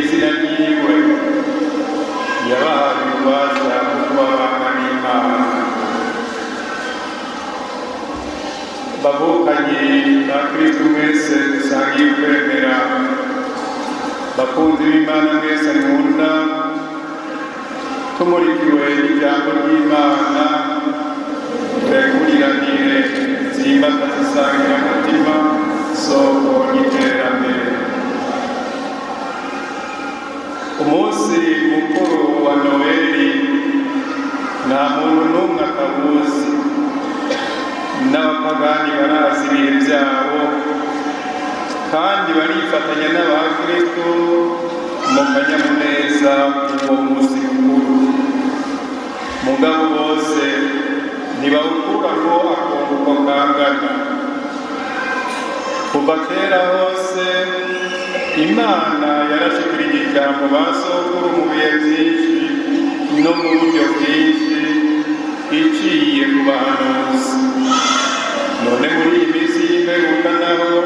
izina ryiwe yabahaye ububasha bwo kuba abana n'Imana. Bavukanye na Kristo mwese dusangiye kwemera, bakunzi b'Imana mwese nkunda, tumurikiwe n'ijambo ry'Imana, turekuriranire zimbata zisangira umutima, soko y'iterambere. Umunsi mukuru wa Noheli nta muntu n'umwe atawuzi, n'abapagani barazi ibihe byabo kandi barifatanya n'abakristo mu kanyamuneza uwo munsi mukuru. Mugabo bose ntibawukuraho akunguko kangana. Kuva kera hose Imana yarashikirije ijambo basokuru mu bihe byinshi no mu buryo bwinshi iciye ku bahanuzi. None muri iyi minsi y'imperuka naho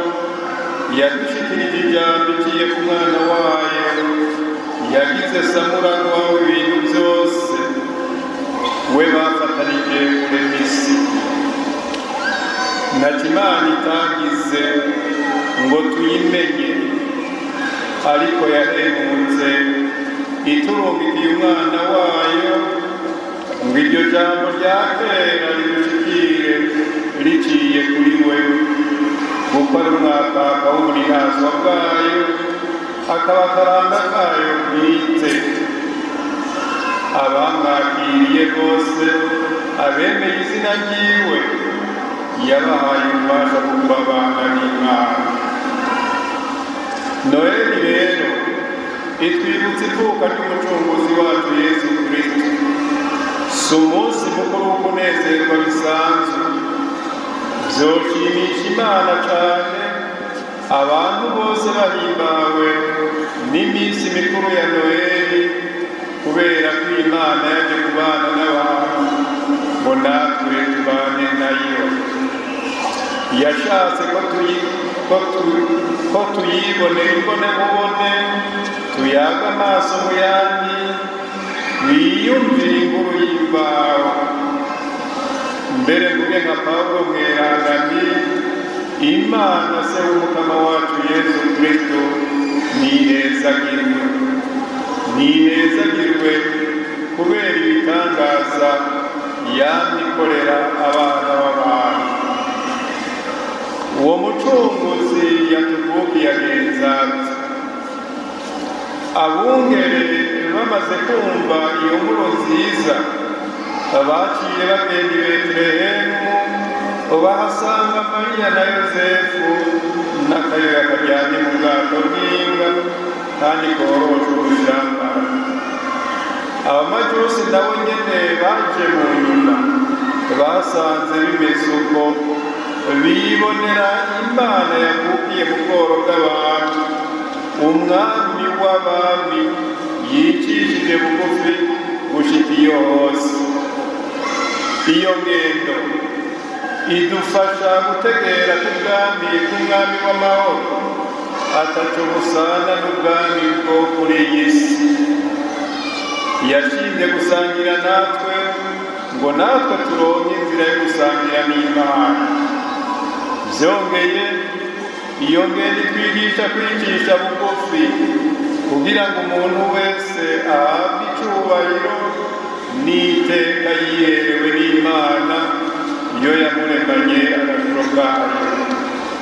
yadushikirije ijambo iciye ku mwana wayo, yagize samuragwa w'ibintu byose, we bafatanije kurema isi. Ntacyo Imana itagize ngo tuyimenye, ariko yahemutse iturungikiye umwana wayo ngo iryo jambo rya kera ridushikire riciye kuri we, kuko ari umwakaka w'uburinazwa bwayo, akaba akaranga kayo bwite. Abamwakiriye bose, abemeye izina ryiwe, yabahaye ububasha bwo kuba abana n'Imana. Noheli rero itwibutsa ivuka ry'umucunguzi wacu Yesu Kristo. Si umunsi mukuru wo kunezerwa bisanzwe, vyoshimisha Imana cane abantu bose bahimbawe n'iminsi mikuru ya Noheli, kubera ko Imana yaje kubana n'abantu ngo natwe tubane nayo. Yashatse ko tuyibonera imbonekubone, tuyaga amaso mu yandi, wiyumvira inkuru y'imvaho. Mbere mvuge nka Pawulo mweranda nti Imana se w'umukama wacu Yesu Kristo nihezagirwe kubera ibitangaza yamikorera abana b'abantu. Uwo mucunguzi yatuvukiye agenza ati: abungere bamaze kumva iyo nkuru nziza, baciye bagenda i Betelehemu, bahasanga Mariya na Yosefu n'akayoya karyamye mu bwato bw'imbwa kandi koroshe ubushambara. Abamajusi nabo nyene baje mu nyuma, basanze bimeze uko, bibonera Imana yavukiye mu bworo bw'abantu, umwami w'abami yicishije bugufi gushika iyo hose. Iyo ngendo idufasha gutegera k'umwami w'amahoro ataco busana n'ubwami bwo kuri iyi si. Yashimye gusangira natwe ngo natwe turonke inzira yo gusangira n'Imana. Vyongeye iyo ngendo itwigisha kwicisha bugufi kugira ngo umuntu wese ahabwe icubahiro n'iteka yiherewe n'Imana iyo yamuremanye agashuro kayo.